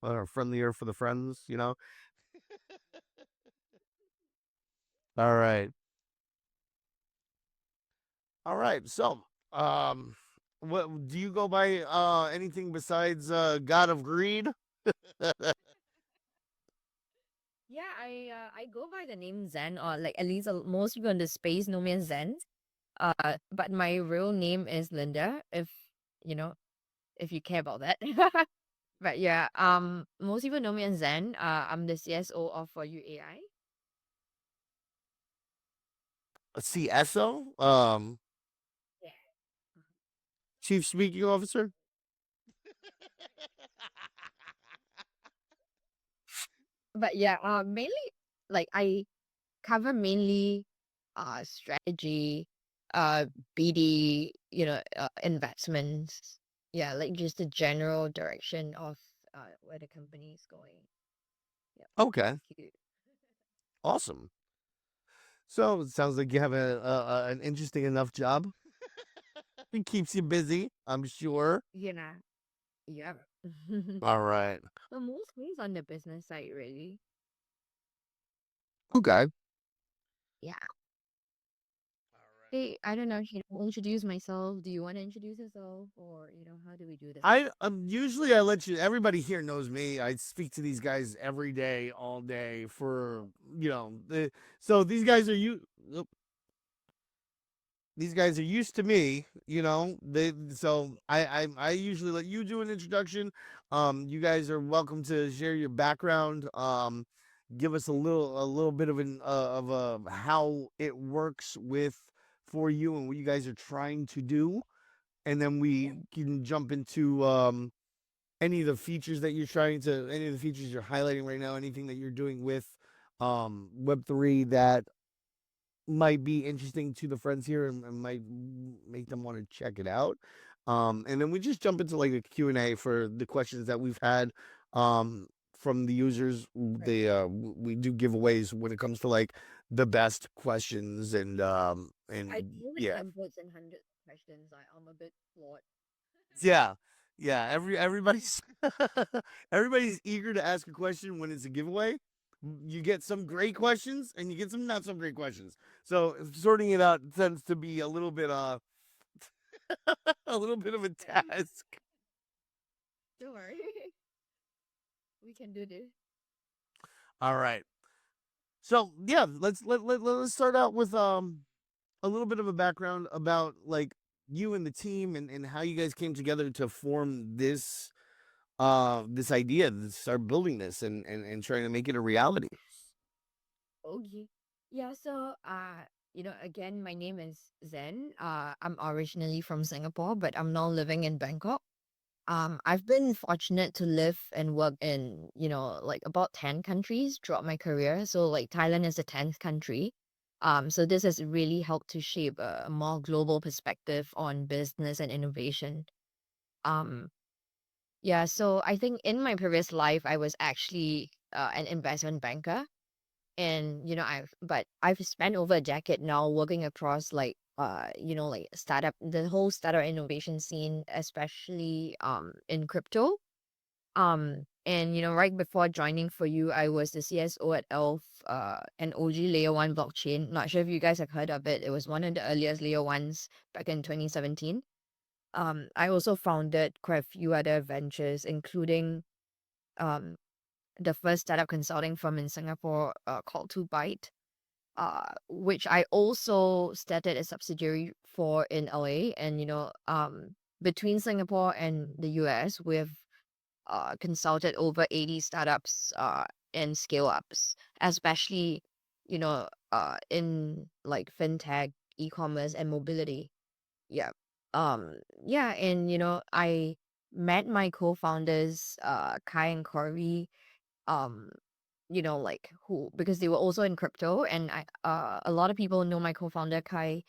or friendlier for the friends, you know? All right. All right. So, um, what do you go by anything besides God of Greed? Yeah, I go by the name Zen, or like at least most people in the space know me as Zen. But my real name is Linda. If you know, if you care about that. But yeah, most people know me as Zen. I'm the CSO of ForU AI. CSO, Yeah. Chief Speaking Officer. But yeah, mainly like I cover mainly strategy, uh BD, investments. Yeah, like just the general direction of where the company is going. Yep. Okay, Cute. awesome. So it sounds like you have an interesting enough job. It keeps you busy, I'm sure. You know, yeah. All right. But mostly it's on the business side, really. Okay. Yeah. Hey, I don't know, introduce myself. Do you want to introduce yourself, or how do we do this? I usually I let you. Everybody here knows me. I speak to these guys every day, all day for so these guys are you. These guys are used to me, They so I usually let you do an introduction. You guys are welcome to share your background. Give us a little bit of an of how it works with for you and what you guys are trying to do, and then Yeah. we can jump into any of the features that you're trying to any of the features you're highlighting right now, anything that you're doing with Web3 that might be interesting to the friends here and might make them want to check it out. And then we just jump into like a Q&A for the questions that we've had from the users. Right. We do giveaways when it comes to like the best questions I and always yeah. hundreds and hundreds of questions. I'm a bit flawed. Yeah. Yeah, everybody's everybody's eager to ask a question when it's a giveaway. You get some great questions and you get some not so great questions. So sorting it out tends to be a little bit a little bit of a Okay. task. Don't worry. We can do this. All right. So yeah, let's start out with a little bit of a background about like you and the team and how you guys came together to form this idea, to start building this and trying to make it a reality. Okay. Yeah, so again, my name is Zen. I'm originally from Singapore, but I'm now living in Bangkok. I've been fortunate to live and work in, like about 10 countries throughout my career. So like Thailand is the 10th country. So this has really helped to shape a more global perspective on business and innovation. Um, yeah, so I think in my previous life, I was actually an investment banker. And I've spent over a decade now working across like like startup the whole startup innovation scene, especially in crypto. And right before joining for you, I was the CSO at Elf, an OG layer one blockchain. Not sure if you guys have heard of it. It was one of the earliest layer ones back in 2017. I also founded quite a few other ventures, including um the first startup consulting firm in Singapore, called 2Byte, which I also started a subsidiary for in LA. And between Singapore and the US, we've consulted over 80 startups and scale ups, especially in like fintech, e-commerce, and mobility. Yeah. Yeah, and I met my co-founders, Kai and Corey, um like who, because they were also in crypto. And a lot of people know my co-founder Kai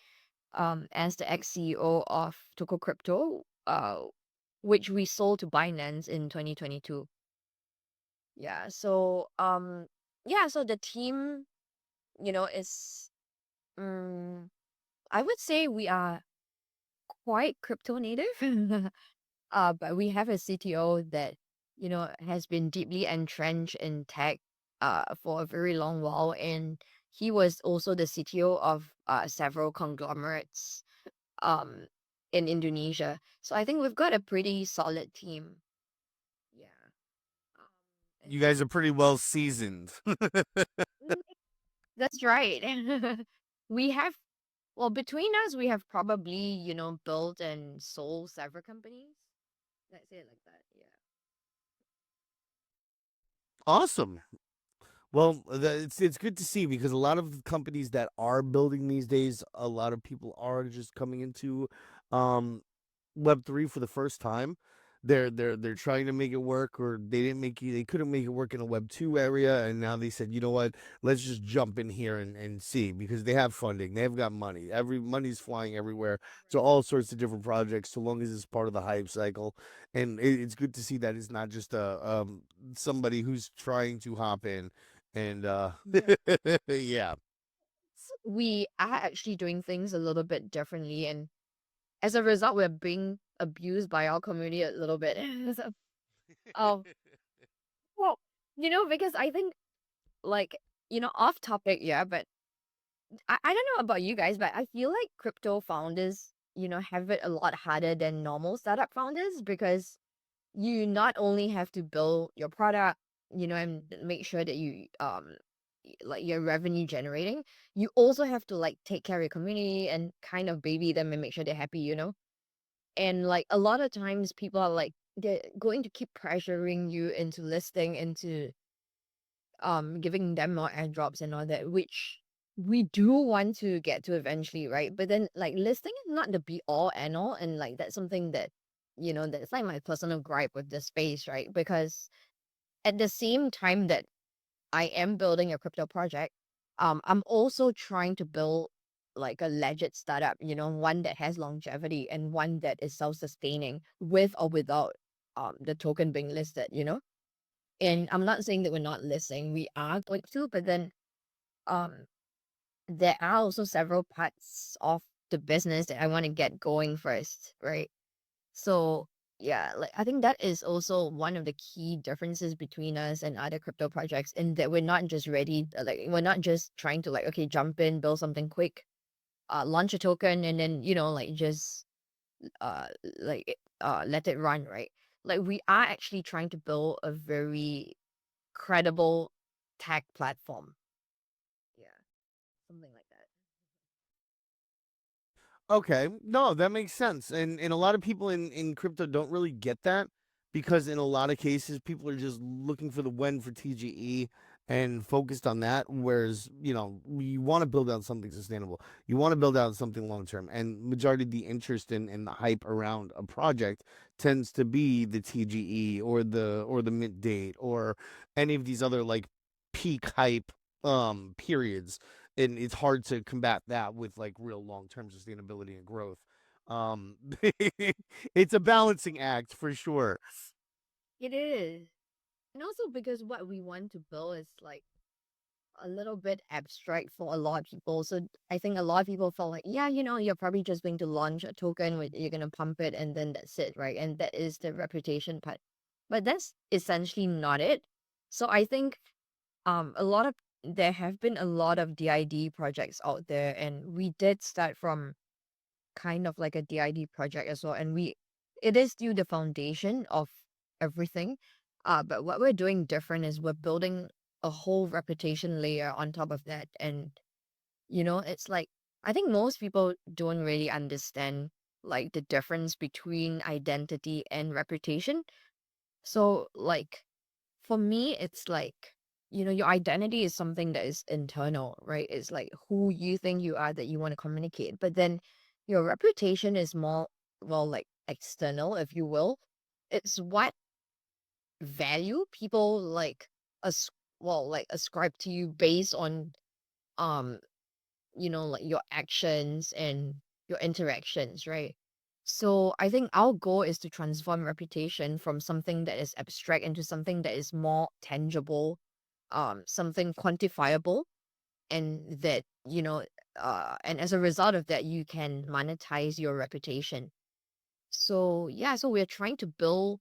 as the ex-CEO of Toko Crypto, which we sold to Binance in 2022. Yeah, so yeah, so the team, is I would say we are quite crypto native. But we have a CTO that has been deeply entrenched in tech for a very long while, and he was also the CTO of several conglomerates um in Indonesia. So I think we've got a pretty solid team. Yeah. Um, and You guys are pretty well seasoned. Mm, that's right. we have well between us we have probably, built and sold several companies. Let's say it like that. Yeah. Awesome. Well, it's good to see because a lot of companies that are building these days, a lot of people are just coming into um Web3 for the first time. They're trying to make it work, or they couldn't make it work in a Web2 area, and now they said, you know what, let's just jump in here and see, because they have funding, they've got money, every money's flying everywhere to Right. all sorts of different projects, so long as it's part of the hype cycle. And it's good to see that it's not just a somebody who's trying to hop in and Yeah. yeah. We are actually doing things a little bit differently, and as a result, we're being abused by our community a little bit. So, um, well, because I think, like, off topic, yeah, but I don't know about you guys, but I feel like crypto founders, have it a lot harder than normal startup founders because you not only have to build your product, and make sure that like your revenue generating, you also have to like take care of your community and kind of baby them and make sure they're happy, And like a lot of times people are like they're going to keep pressuring you into listing, into giving them more airdrops and all that, which we do want to get to eventually, right? But then like listing is not the be all and all, and like that's something that that's like my personal gripe with the space, right? Because at the same time that I am building a crypto project, I'm also trying to build like a legit startup, one that has longevity and one that is self-sustaining with or without the token being listed. And I'm not saying that we're not listening. We are going to, but then um there are also several parts of the business that I want to get going first, right? So yeah, like I think that is also one of the key differences between us and other crypto projects, in that we're not just ready, like we're not just trying to like okay, jump in, build something quick, launch a token, and then like just uh let it run, right? Like we are actually trying to build a very credible tech platform. Yeah, something like that. Okay, no, that makes sense, and a lot of people in crypto don't really get that, because in a lot of cases people are just looking for the when for TGE and focused on that. Whereas you want to build out something sustainable, you want to build out something long term, and majority of the interest in the hype around a project tends to be the TGE or the mint date or any of these other like peak hype periods, and it's hard to combat that with like real long-term sustainability and growth. um it's a balancing act for sure. It is. And also because what we want to build is like a little bit abstract for a lot of people. So I think a lot of people felt like, yeah, you're probably just going to launch a token, you're going to pump it, and then that's it, right? And that is the reputation part. But that's essentially not it. So I think a lot of there have been a lot of DID projects out there, and we did start from kind of like a DID project as well. And it is still the foundation of everything. But what we're doing different is we're building a whole reputation layer on top of that. And, it's like, I think most people don't really understand like the difference between identity and reputation. So, like, for me, it's like, your identity is something that is internal, right? It's like who you think you are that you want to communicate. But then your reputation is more, well, like external, if you will. It's what value people like, as like ascribe to you based on, um, like your actions and your interactions, right? So I think our goal is to transform reputation from something that is abstract into something that is more tangible, something quantifiable, and that, and as a result of that, you can monetize your reputation. So yeah, so we're trying to build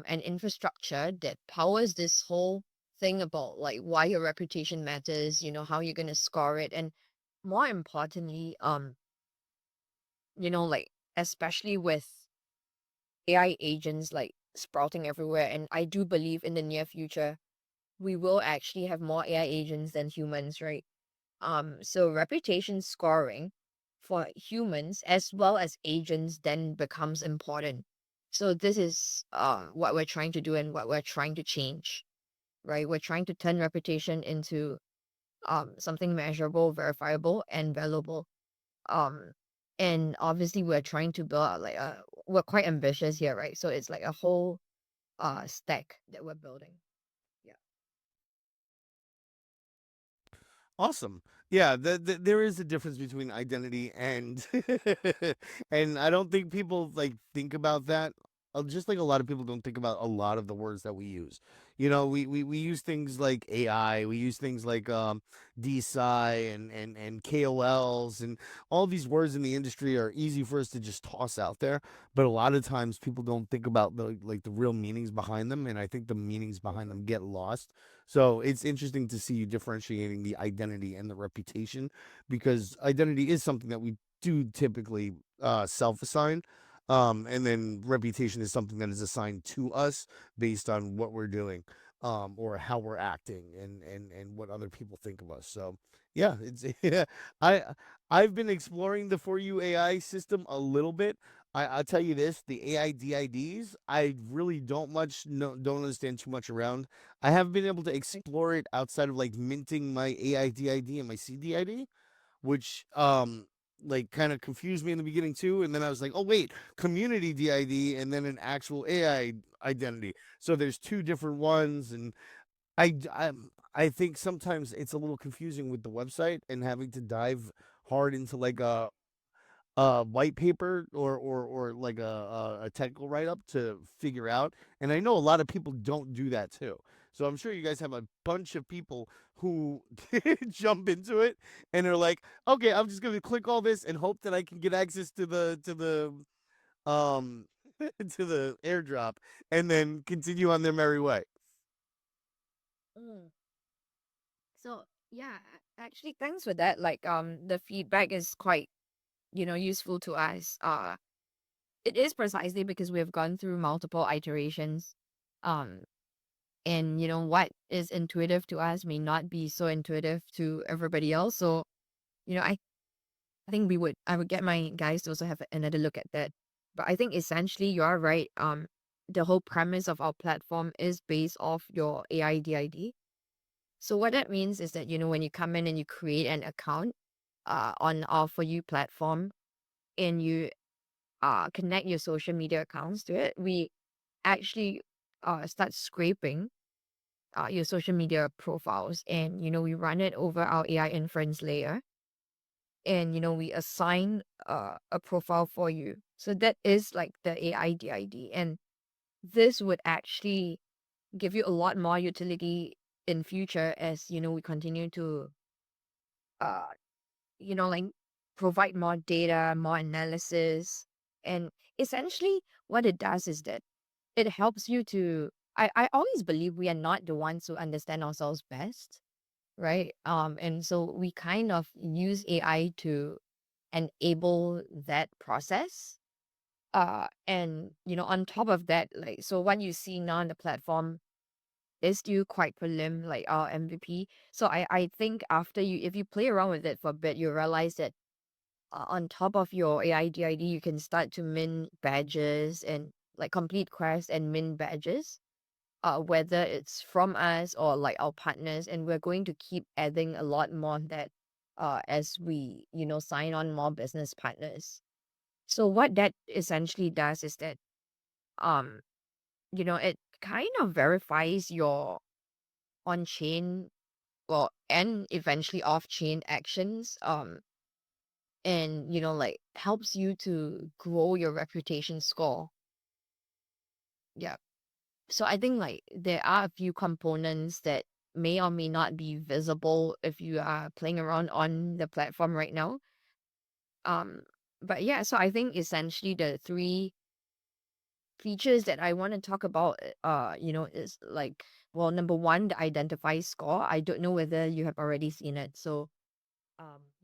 an infrastructure that powers this whole thing about like why your reputation matters, how you're gonna score it, and more importantly, like especially with AI agents like sprouting everywhere, and I do believe in the near future we will actually have more AI agents than humans, right? So reputation scoring for humans as well as agents then becomes important. So this is what we're trying to do and what we're trying to change, right? We're trying to turn reputation into something measurable, verifiable, and valuable. Um, and obviously we're trying to build out like we're quite ambitious here, right? So it's like a whole stack that we're building. Yeah. Awesome. Yeah, there is a difference between identity and and I don't think people like think about that. Just like a lot of people don't think about a lot of the words that we use. You know, we use things like AI, we use things like DSI and KOLs and all these words in the industry are easy for us to just toss out there, but a lot of times people don't think about the real meanings behind them, and I think the meanings behind Mhm. them get lost. So it's interesting to see you differentiating the identity and the reputation, because identity is something that we do typically self assign. And then reputation is something that is assigned to us based on what we're doing, or how we're acting, and what other people think of us. So yeah, it's yeah, I I've been exploring the For You AI system a little bit. I'll tell you this: the AI DIDs, I really don't understand too much around. I haven't been able to Like, explore it outside of like minting my AIDID and my CDID, which like kind of confused me in the beginning too. And then I was like, oh wait, community DID and then an actual AI identity. So there's two different ones, and I I think sometimes it's a little confusing with the website and having to dive hard into like a white paper or like a technical write up to figure out. And I know a lot of people don't do that too. So I'm sure you guys have a bunch of people who jump into it and are like, okay, I'm just gonna click all this and hope that I can get access to the um to the airdrop and then continue on their merry way. mm. So yeah, actually, thanks for that. Like, the feedback is quite, useful to us. It is precisely because we have gone through multiple iterations. Um, and what is intuitive to us may not be so intuitive to everybody else. So, I think I would get my guys to also have another look at that. But I think essentially you are right. The whole premise of our platform is based off your AIDID. So what that means is that, when you come in and you create an account on our For You platform and you connect your social media accounts to it, we actually start scraping your social media profiles, and, we run it over our AI inference layer, and, we assign a profile for you. So that is like the AIDID. And this would actually give you a lot more utility in future as, we continue to uh like provide more data, more analysis. And essentially what it does is that it helps you to I always believe we are not the ones who understand ourselves best, right? And so we kind of use AI to enable that process. And on top of that, like, so what you see now on the platform is still quite prelim, like our MVP. So I think after if you play around with it for a bit, you realize that on top of your AIDID, you can start to mint badges and like complete quests and mint badges, whether it's from us or like our partners. And we're going to keep adding a lot more of that as we, sign on more business partners. So what that essentially does is that, um, it kind of verifies your on-chain, well, and eventually off-chain actions. And like helps you to grow your reputation score. Yeah. So I think like there are a few components that may or may not be visible if you are playing around on the platform right now. Um, but yeah, so I think essentially the three features that I want to talk about, is like, well, number one, the identify score. I don't know whether you have already seen it. So,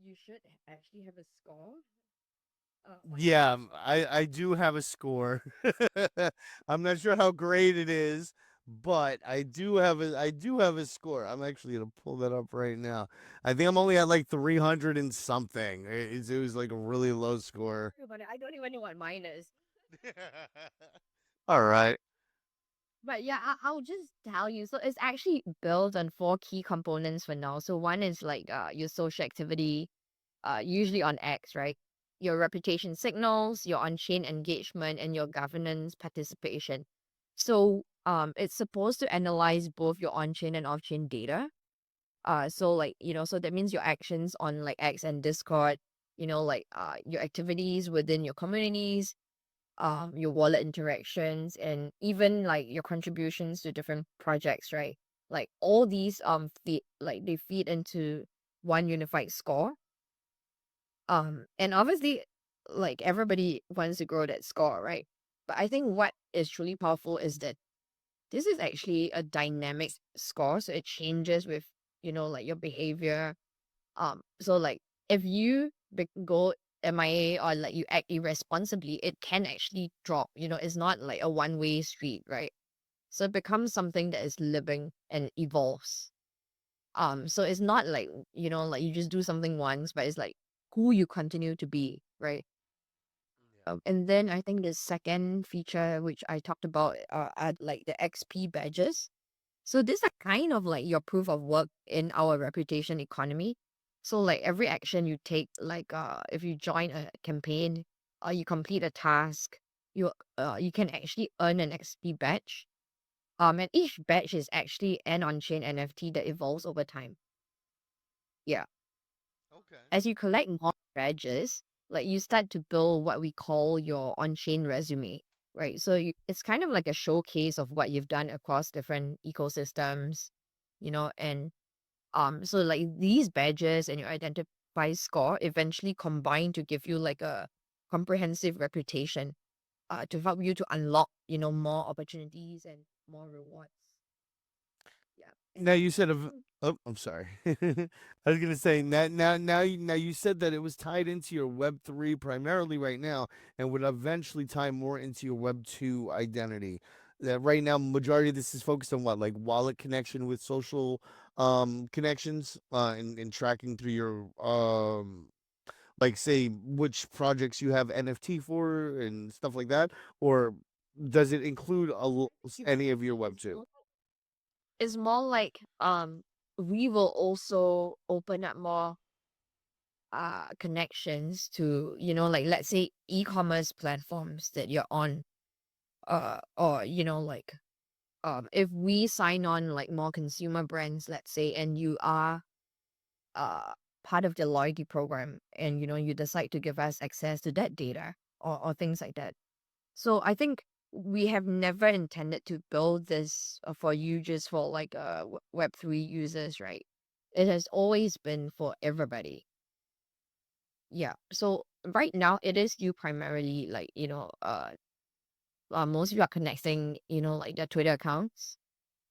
you should actually have a score on your Yeah, profile. I do have a score. I'm not sure how great it is, but I do have a score. I'm actually gonna pull that up right now. I think I'm only at like 300 and something. It was like a really low score. Sorry about it. I don't even know what mine is. All right. But yeah, I'll just tell you. So it's actually built on four key components for now. So one is like your social activity, usually on X, right? Your reputation signals, your on-chain engagement, and your governance participation. So it's supposed to analyze both your on-chain and off-chain data. So like, so that means your actions on like X and Discord, your activities within your communities, your wallet interactions, and even like your contributions to different projects, right? Like all these they feed into one unified score. And obviously, like everybody wants to grow that score, right? But I think what is truly powerful is that this is actually a dynamic score, so it changes with like your behavior. So like if you go MIA or like you act irresponsibly, it can actually drop. It's not like a one-way street, right? So it becomes something that is living and evolves. So it's not like like you just do something once, but it's like who you continue to be, right? And then I think the second feature which I talked about are like the XP badges. So these are kind of like your proof of work in our reputation economy. So like every action you take, like if you join a campaign or you complete a task, you can actually earn an XP badge. And each badge is actually an on-chain NFT that evolves over time. Yeah. Okay. As you collect more badges, like you start to build what we call your on-chain resume, right? So it's kind of like a showcase of what you've done across different ecosystems, and so like these badges and your identify score eventually combine to give you like a comprehensive reputation, to help you to unlock, more opportunities and more rewards. Yeah. Now And you said of mm, oh, I'm sorry. I was gonna say now you said that it was tied into your Web3 primarily right now, and would eventually tie more into your Web2 identity. That right now, majority of this is focused on what, like wallet connection with social connections, and tracking through your like say which projects you have NFT for and stuff like that, or does it include any of your it's Web2? more it's more like we will also open up more connections to, like let's say e-commerce platforms that you're on, or like if we sign on like more consumer brands, let's say, and you are uh part of the loyalty program, and you decide to give us access to that data, or things like that. So I think we have never intended to build this for you just for like Web3 users, right? It has always been for everybody. Yeah. So right now it is you primarily, like, most of you are connecting, like their Twitter accounts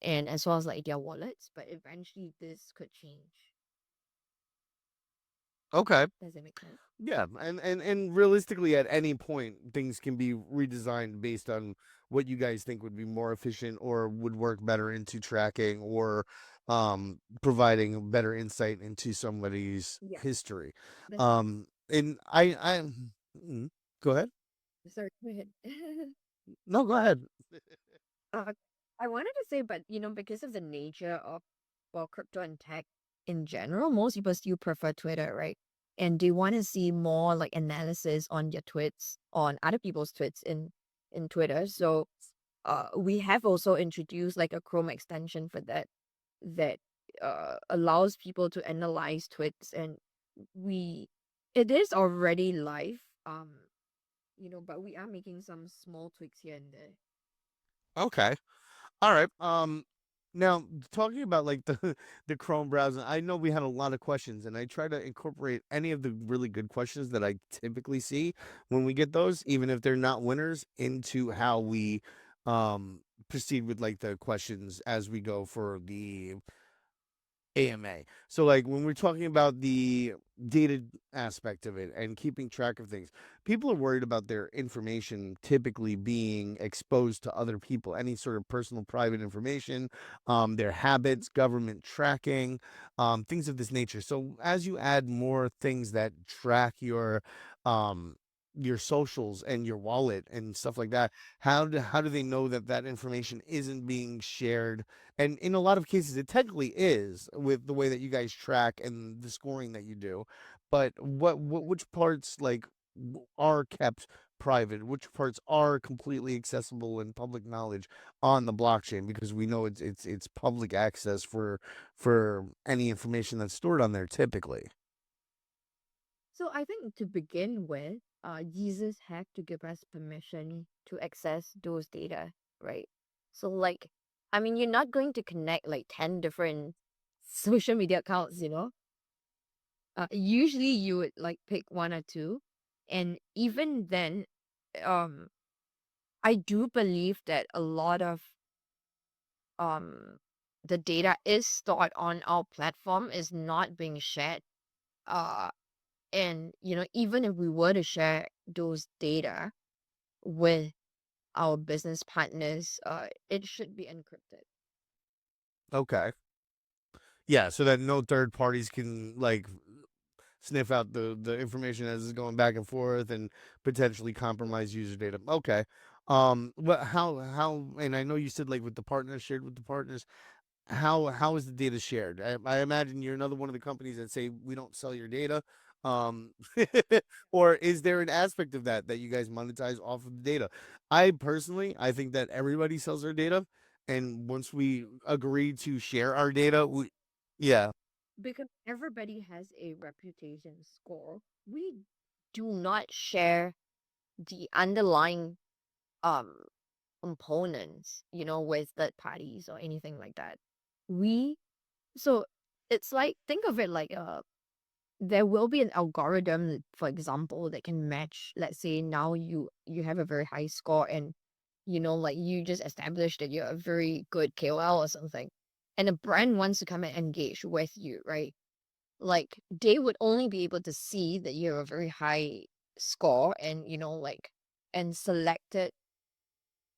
and as well as like their wallets, but eventually this could change. Okay. Does it make sense? Yeah, and realistically, at any point, things can be redesigned based on what you guys think would be more efficient or would work better into tracking or providing better insight into somebody's Yeah. history. That's right. And mm, go ahead. Sorry, go ahead. No, go ahead. Uh, I wanted to say, but because of the nature of, well, crypto and tech in general, most people still prefer Twitter, right? And they want to see more like analysis on your tweets, on other people's tweets in Twitter. So, we have also introduced like a Chrome extension for that, that allows people to analyze tweets, and we it is already live, but we are making some small tweaks here and there. Okay. All right. Now, talking about like the the Chrome browser, I know we had a lot of questions, and I try to incorporate any of the really good questions that I typically see when we get those, even if they're not winners, into how we um proceed with like the questions as we go for the AMA. So like when we're talking about the data aspect of it and keeping track of things, people are worried about their information typically being exposed to other people, any sort of personal private information, their habits, government tracking, things of this nature. So as you add more things that track um your socials and your wallet and stuff like that, how do they know that that information isn't being shared? And in a lot of cases, it technically is with the way that you guys track and the scoring that you do. But which parts like are kept private? Which parts are completely accessible and public knowledge on the blockchain? Because we know it's public access for any information that's stored on there typically. So I think to begin with, users have to give us permission to access those data, right? So like, I mean, you're not going to connect like 10 different social media accounts, you know? Usually you would like pick one or two. And even then, um, I do believe that a lot of um the data is stored on our platform is not being shared. Uh, and even if we were to share those data with our business partners, it should be encrypted. Okay. Yeah, so that no third parties can like sniff out the information as it's going back and forth and potentially compromise user data. Okay. What how and I know you said like with the partners shared with the partners, how is the data shared? I imagine you're another one of the companies that say we don't sell your data. Um or is there an aspect of that that you guys monetize off of the data? I personally, I think that everybody sells their data, and once we agree to share our data, we yeah. Because everybody has a reputation score. We do not share the underlying um components, with third parties or anything like that. We so it's like, think of it like there will be an algorithm, for example, that can match. Let's say now you have a very high score, and like you just established that you're a very good KOL or something, and a brand wants to come and engage with you, right? Like they would only be able to see that you have a very high score, and like, and selected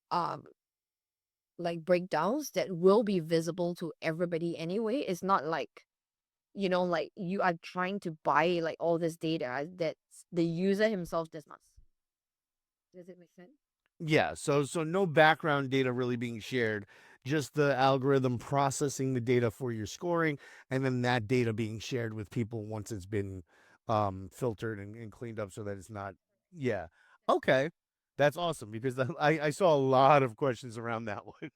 um like breakdowns that will be visible to everybody anyway. It's not like, like you are trying to buy like all this data that the user himself does not. Does it make sense? Yeah, so no background data really being shared, just the algorithm processing the data for your scoring, and then that data being shared with people once it's been filtered and cleaned up so that it's not. Yeah. Okay. That's awesome because I saw a lot of questions around that one.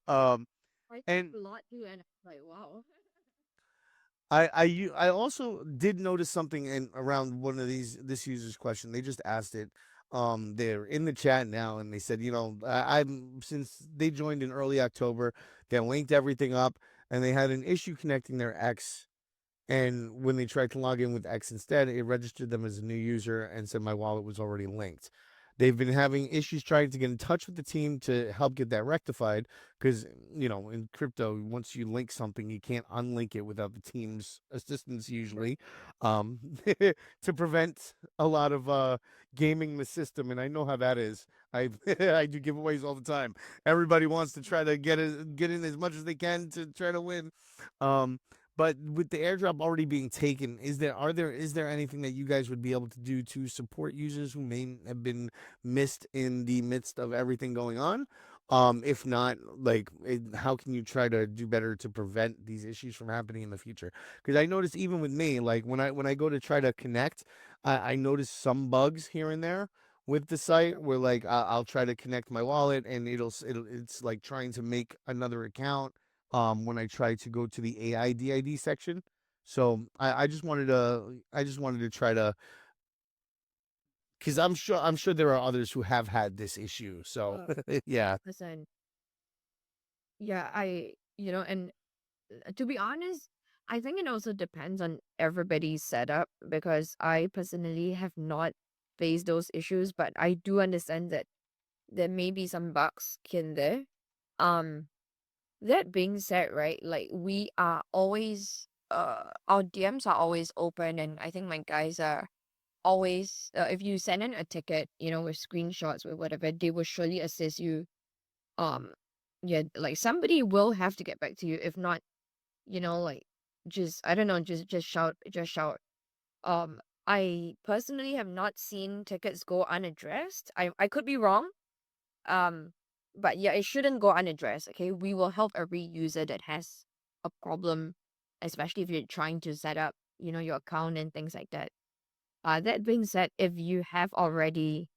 um I saw and a lot too, and I'm like, wow. I also did notice something in around one of this user's question. They just asked it. They're in the chat now, and they said, I'm since they joined in early October, they linked everything up, and they had an issue connecting their X, and when they tried to log in with X instead, it registered them as a new user and said my wallet was already linked. They've been having issues trying to get in touch with the team to help get that rectified because, in crypto, once you link something, you can't unlink it without the team's assistance usually, um, to prevent a lot of gaming the system. And I know how that is. I I do giveaways all the time. Everybody wants to try to get in as much as they can to try to win. Um, but with the airdrop already being taken, is there anything that you guys would be able to do to support users who may have been missed in the midst of everything going on? If not, like, how can you try to do better to prevent these issues from happening in the future? Because I noticed even with me, like when I go to try to connect, I notice some bugs here and there with the site where like I'll try to connect my wallet and it's like trying to make another account when I try to go to the AI DID section. So I just wanted to try to because I'm sure there are others who have had this issue. So Uh, yeah. 100%. Yeah, and to be honest, I think it also depends on everybody's setup because I personally have not faced those issues, but I do understand that there may be some bugs in there. Um, that being said, right, like we are always, our DMs are always open, and I think my guys are always, if you send in a ticket, with screenshots, with whatever, they will surely assist you. Um, yeah, like somebody will have to get back to you. If not, like just I don't know, just shout. Um, I personally have not seen tickets go unaddressed. I could be wrong. Um, but yeah, it shouldn't go unaddressed. Okay, we will help every user that has a problem, especially if you're trying to set up, your account and things like that. That being said, if you have already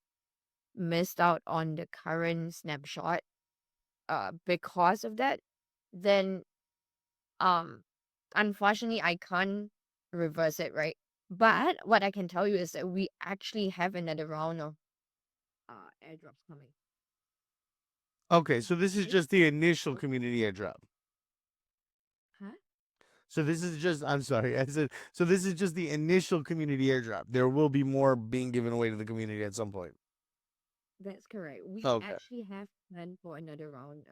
missed out on the current snapshot, because of that, then um, unfortunately, I can't reverse it, right? But what I can tell you is that we actually have another round of airdrops coming. Okay, so this is This just the initial will, community airdrop. huh? So this is just I'm sorry, I said so this is just the initial community airdrop. There will be more being given away to the community at some point. That's correct. We Okay. actually have planned for another round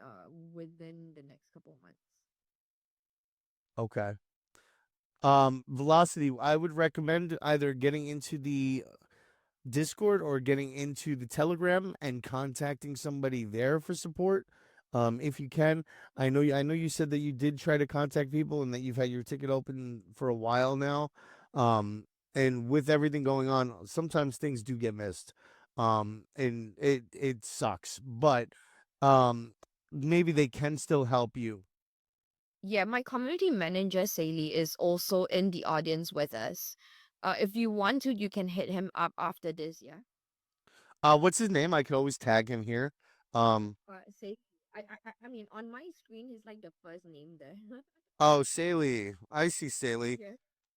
within the next couple of months. Okay. Velocity, I would recommend either getting into the Discord or getting into the Telegram and contacting somebody there for support. If you can, I know you said that you did try to contact people and that you've had your ticket open for a while now. Um, and with everything going on, sometimes things do get missed. And it sucks, but maybe they can still help you. Yeah, my community manager, Saley, is also in the audience with us. If you want to, you can hit him up after this, yeah? What's his name? I could always tag him here. Um, Say, I mean, on my screen, he's like the first name there. oh, Saley. I see Saley. Yeah.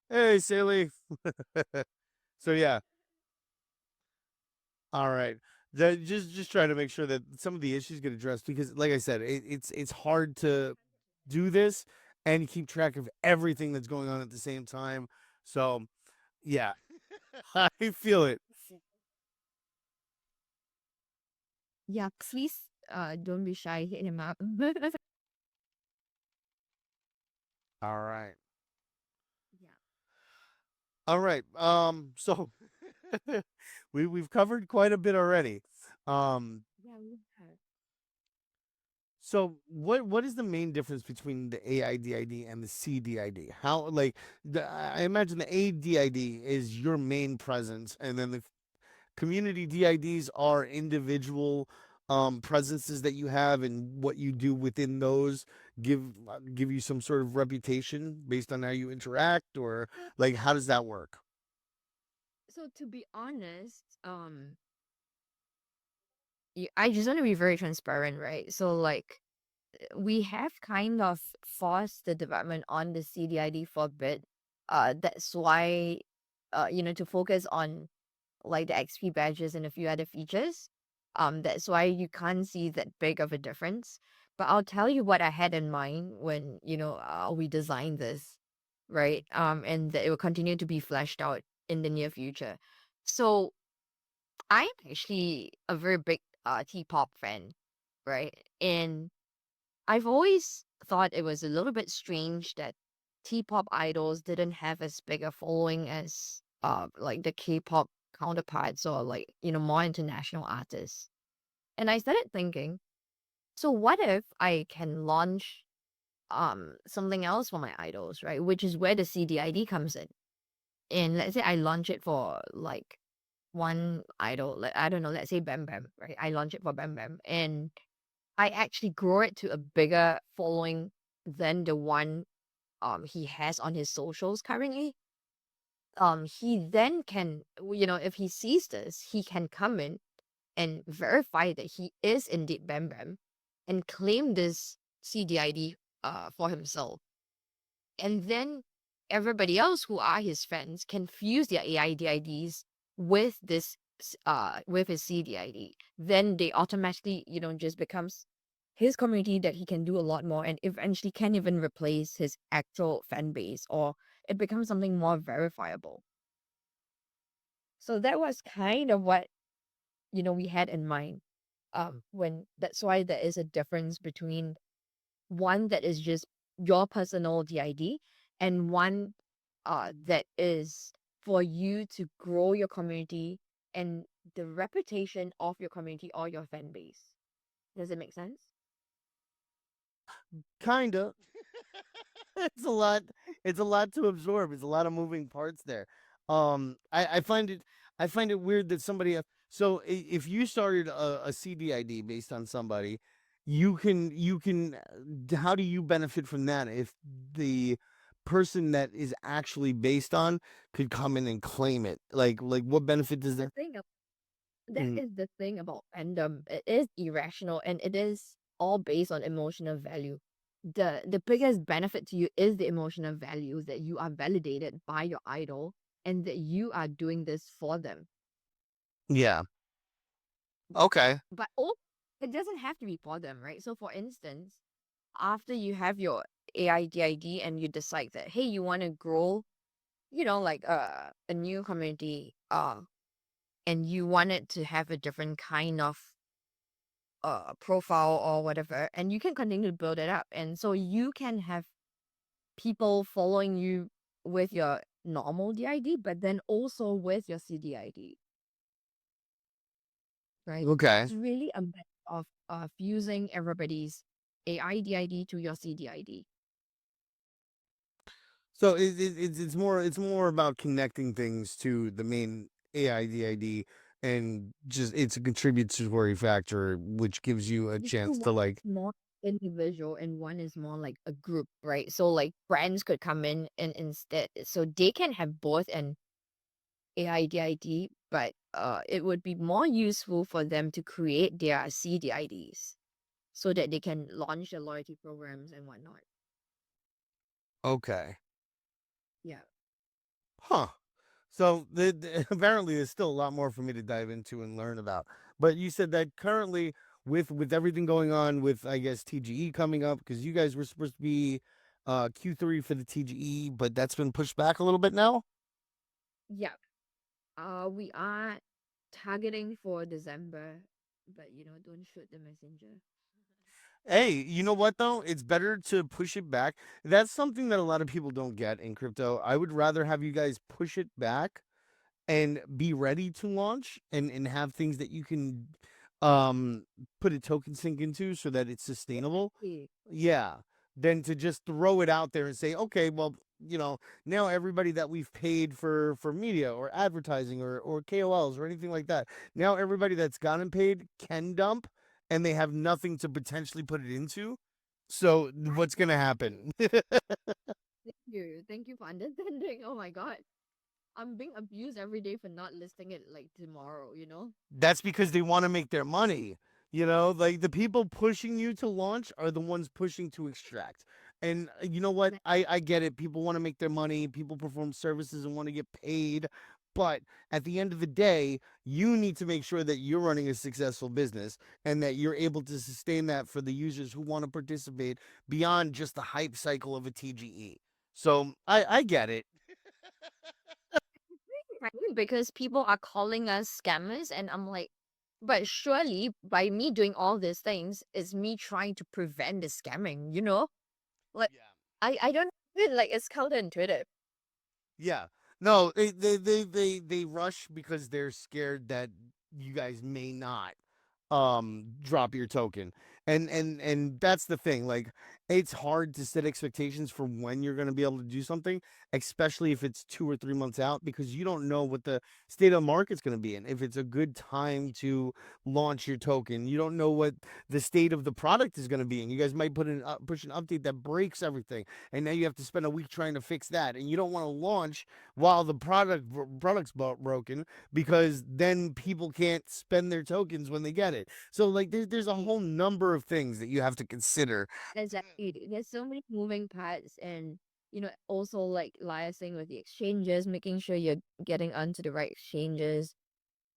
Hey, Saley. So yeah, all right. Just trying to make sure that some of the issues get addressed because, like I said, it's hard to do this and keep track of everything that's going on at the same time. So yeah, I feel it. Yeah, please don't be shy, hit him up. All right, Yeah. all right. So we've covered quite a bit already. Um, Yeah, we have. So what is the main difference between the AIDID and the CDID? How like I imagine the ADID is your main presence, and then the community DIDs are individual presences that you have, and what you do within those give you some sort of reputation based on how you interact, or like how does that work? So to be honest, I just want to be very transparent, right? So like we have kind of forced the development on the CDID for a bit. That's why, to focus on like the XP badges and a few other features. That's why you can't see that big of a difference. But I'll tell you what I had in mind when, we designed this, right? And that it will continue to be fleshed out in the near future. So I'm actually a very big T-pop fan, right? And I've always thought it was a little bit strange that T-pop idols didn't have as big a following as like the K-pop counterparts or like, more international artists. And I started thinking, so what if I can launch something else for my idols, right? Which is where the CDID comes in. And let's say I launch it for like one idol, like I don't know, let's say Bam Bam, right? I launch it for Bam Bam and I actually grow it to a bigger following than the one he has on his socials currently. He then can, if he sees this, he can come in and verify that he is indeed Bam Bam and claim this CDID for himself. And then everybody else who are his fans can fuse their AIDIDs with this with his CDID. Then they automatically, just becomes his community that he can do a lot more and eventually can even replace his actual fan base, or it becomes something more verifiable. So that was kind of what, we had in mind. When That's why there is a difference between one that is just your personal DID, and one that is for you to grow your community and the reputation of your community or your fan base. Does it make sense? Kinda. It's a lot. It's a lot to absorb. It's a lot of moving parts there. I find it. I find it weird that somebody. So if you started a CDID based on somebody, you can. How do you benefit from that if the person that is actually based on could come in and claim it? Like what benefit does The that? thing That Mm, is the thing about fandom. It is irrational and it is all based on emotional value. The biggest benefit to you is the emotional value that you are validated by your idol and that you are doing this for them. yeah. Okay. But it doesn't have to be for them, right? So for instance, after you have your AIDID and you decide that, hey, you want to grow, like a new community, and you want it to have a different kind of profile or whatever, and you can continue to build it up, and so you can have people following you with your normal DID, but then also with your CDID, right? Okay. It's really a matter of using everybody's AIDID to your CDID. So it's more about connecting things to the main AIDID, and just it's a contributory factor which gives you a Because chance one to like. is more individual and one is more like a group, right? So like friends could come in and instead, so they can have both an AIDID, but it would be more useful for them to create their CDIDs so that they can launch their loyalty programs and whatnot. Okay. Yeah. Huh. So apparently there's still a lot more for me to dive into and learn about. But you said that currently with everything going on with, I guess, TGE coming up, because you guys were supposed to be Q3 for the TGE, but that's been pushed back a little bit now. Yeah. We are targeting for December, but don't shoot the messenger. Hey, you know what though? It's better to push it back. That's something that a lot of people don't get in crypto. I would rather have you guys push it back and be ready to launch, and have things that you can um put a token sync into so that it's sustainable. Exactly. Yeah, than to just throw it out there and say, okay, well, now everybody that we've paid for media or advertising or KOLs or anything like that, now everybody that's gotten paid can dump, and they have nothing to potentially put it into. So what's gonna happen? Thank you. Thank you for understanding. Oh my God. I'm being abused every day for not listing it like tomorrow? That's because they want to make their money. Like the people pushing you to launch are the ones pushing to extract. And you know what? That- I get it. People want to make their money, people perform services and want to get paid. But at the end of the day, you need to make sure that you're running a successful business and that you're able to sustain that for the users who want to participate beyond just the hype cycle of a TGE. So I get it. Right, because people are calling us scammers, and I'm like, but surely by me doing all these things is me trying to prevent the scamming? Like Yeah. I don't feel like it's counterintuitive. Yeah. No, they rush because they're scared that you guys may not drop your token. And that's the thing. Like it's hard to set expectations for when you're going to be able to do something, especially if it's 2 or 3 months out, because you don't know what the state of the market's going to be in. If it's a good time to launch your token, you don't know what the state of the product is going to be, and you guys might push an update that breaks everything, and now you have to spend a week trying to fix that, and you don't want to launch while the product's broken, because then people can't spend their tokens when they get it. So like there's a whole number of things that you have to consider. Exactly. There's so many moving parts, and also like liaising with the exchanges, making sure you're getting onto the right exchanges,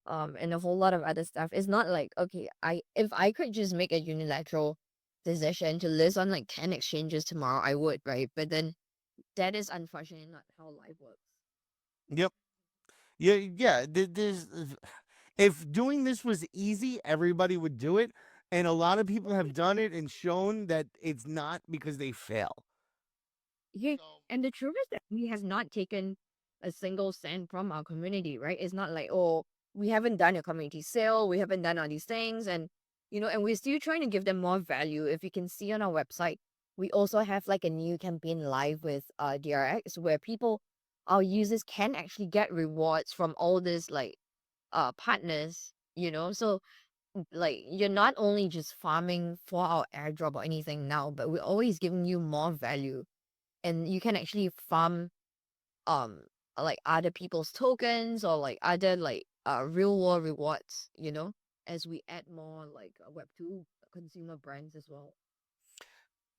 and a whole lot of other stuff. It's not like, okay, I if I could just make a unilateral decision to list on like 10 exchanges tomorrow, I would, right? But then that is unfortunately not how life works. Yep. Yeah, yeah. There's if doing this was easy, everybody would do it, and a lot of people have done it and shown that it's not because they fail. Yeah, and the truth is that we has not taken a single cent from our community, right? It's not like, oh, we haven't done a community sale, we haven't done all these things, and and we're still trying to give them more value. If you can see on our website, we also have like a new campaign live with DRX where people, our users can actually get rewards from all these like partners, So like you're not only just farming for our airdrop or anything now, but we're always giving you more value and you can actually farm um like other people's tokens or like other like real world rewards, as we add more like web 2 consumer brands as well.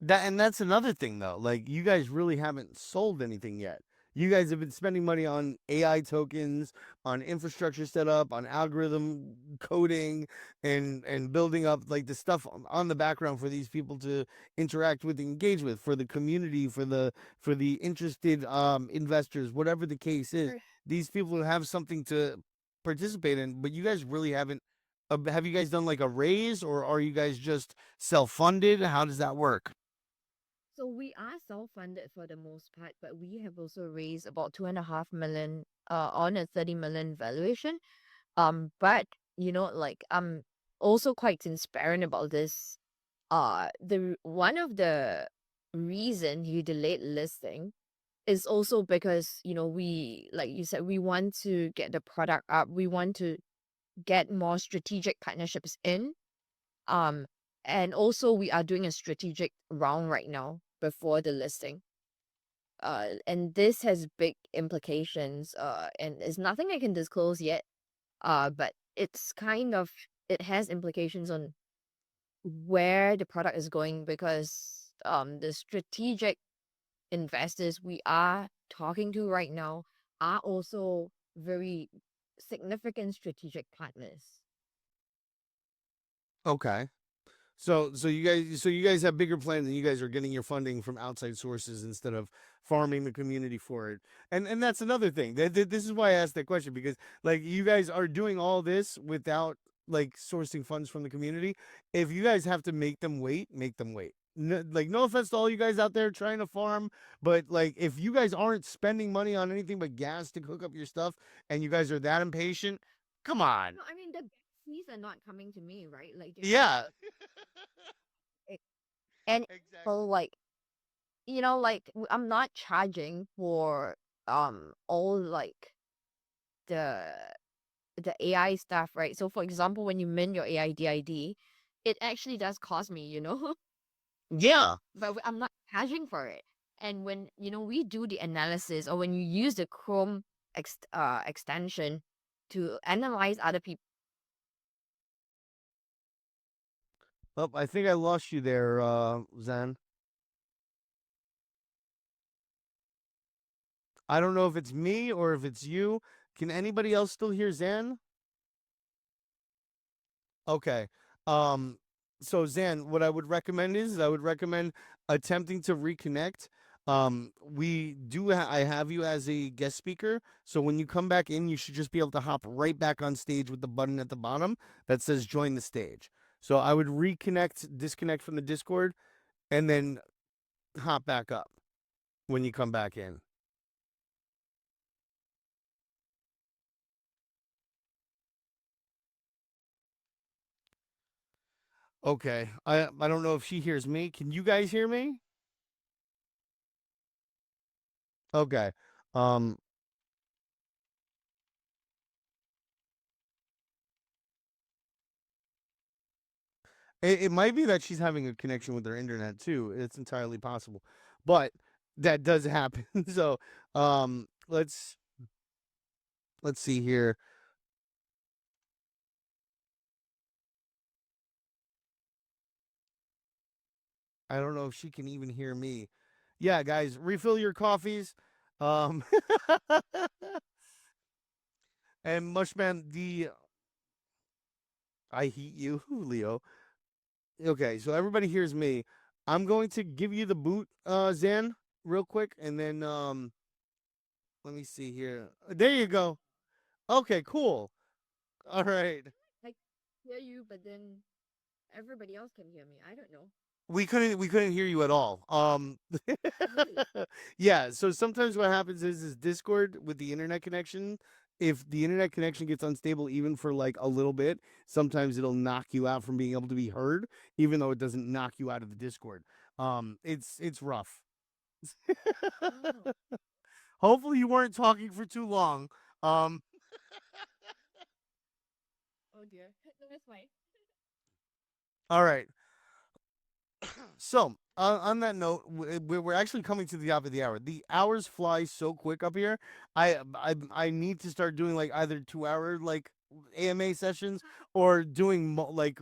That's another thing though. Like you guys really haven't sold anything yet. You guys have been spending money on AI tokens, on infrastructure setup, on algorithm coding, and building up like the stuff on the background for these people to interact with, engage with, for the community, for the interested investors, whatever the case is. Right. These people will have something to participate in, but you guys really haven't. Have you guys done like a raise, or are you guys just self funded? How does that work? So we are self-funded for the most part, but we have also raised about 2.5 million on a 30 million valuation. But like I'm also quite transparent about this. One of the reason you delayed listing is also because we, like you said, we want to get the product up, we want to get more strategic partnerships in, um and also we are doing a strategic round right now before the listing, and this has big implications, and it's nothing I can disclose yet, but it's kind of, it has implications on where the product is going because the strategic investors we are talking to right now are also very significant strategic partners. Okay. So you guys have bigger plans, and you guys are getting your funding from outside sources instead of farming the community for it. And that's another thing. This is why I asked that question, because like you guys are doing all this without like sourcing funds from the community. If you guys have to make them wait, make them wait. No, like no offense to all you guys out there trying to farm, but like if you guys aren't spending money on anything but gas to cook up your stuff, and you guys are that impatient, come on. No, I mean the fees are not coming to me, right? Like they're coming Yeah. to, and so Exactly. like like I'm not charging for all like the AI stuff, right? So for example, when you mint your AIDID, it actually does cost me, Yeah. but I'm not charging for it. And when we do the analysis, or when you use the Chrome extension to analyze other people. Oh, I think I lost you there, Zen. I don't know if it's me or if it's you. Can anybody else still hear Zan? Okay. Um, so Zan, what I would recommend is I would recommend attempting to reconnect. I have you as a guest speaker, so when you come back in, you should just be able to hop right back on stage with the button at the bottom that says join the stage. So I would disconnect from the Discord, and then hop back up when you come back in. Okay. I don't know if she hears me. Can you guys hear me? Okay. Um it might be that she's having a connection with her internet too. It's entirely possible. But that does happen. So, let's see here. I don't know if she can even hear me. Yeah, guys, refill your coffees. Um and Mushman, the I heat you, Leo. Okay, so everybody hears me. I'm going to give you the boot, Zan, real quick, and then let me see here. There you go. Okay, cool. All right. I hear you, but then everybody else can hear me. I don't know. We couldn't hear you at all. Really? Yeah, so sometimes what happens is Discord with the internet connection, if the internet connection gets unstable even for like a little bit, sometimes it'll knock you out from being able to be heard, even though it doesn't knock you out of the Discord. It's rough. Oh, Hopefully you weren't talking for too long. Um, oh dear. No, that's fine. all right. So, on that note, we're actually coming to the top of the hour. The hours fly so quick up here. I need to start doing like either 2 hour like AMA sessions or doing like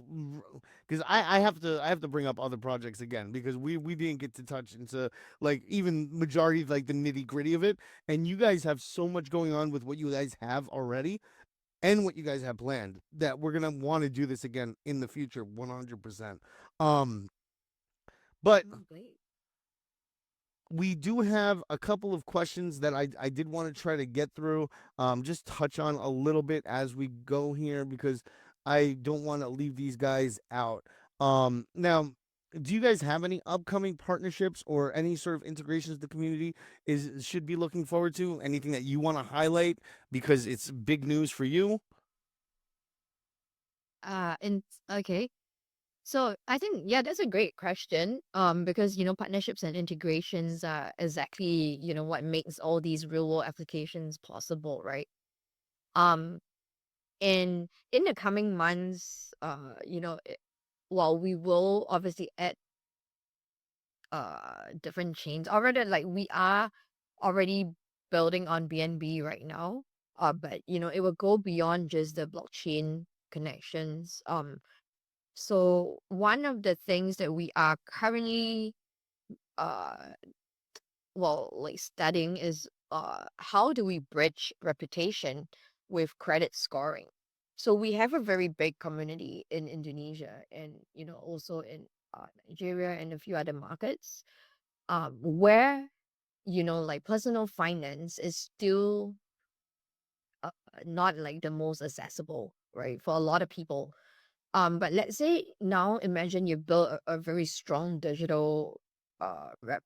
because I have to bring up other projects again because we didn't get to touch into like even majority of like the nitty gritty of it. And you guys have so much going on with what you guys have already and what you guys have planned that we're gonna want to do this again in the future, 100%. Um, but Great. we do have a couple of questions that I did want to try to get through, just touch on a little bit as we go here because I don't want to leave these guys out. Now, do you guys have any upcoming partnerships or any sort of integrations the community is should be looking forward to? Anything that you want to highlight because it's big news for you? And okay. So I think yeah, that's a great question. Because partnerships and integrations are exactly what makes all these real world applications possible, right? Um, and in the coming months, while we will obviously add different chains, already like we are already building on BNB right now. But it will go beyond just the blockchain connections. So one of the things that we are currently uh like studying is how do we bridge reputation with credit scoring. So we have a very big community in Indonesia and also in Nigeria and a few other markets where like personal finance is still uh, not like the most accessible, right, for a lot of people. But let's say now imagine you build a very strong digital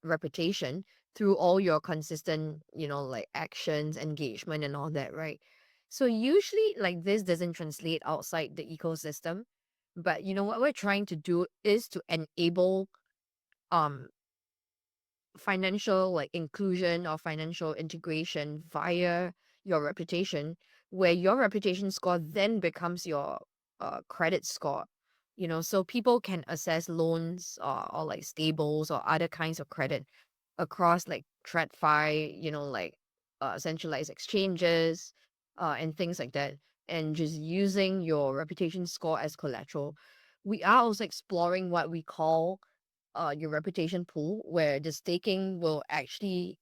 reputation through all your consistent, like actions, engagement, and all that, right? So usually, like this doesn't translate outside the ecosystem, but what we're trying to do is to enable um financial like inclusion or financial integration via your reputation, where your reputation score then becomes your credit score. So people can assess loans or like stables or other kinds of credit across like TradFi, like centralized exchanges and things like that, and just using your reputation score as collateral. We are also exploring what we call your reputation pool, where the staking will actually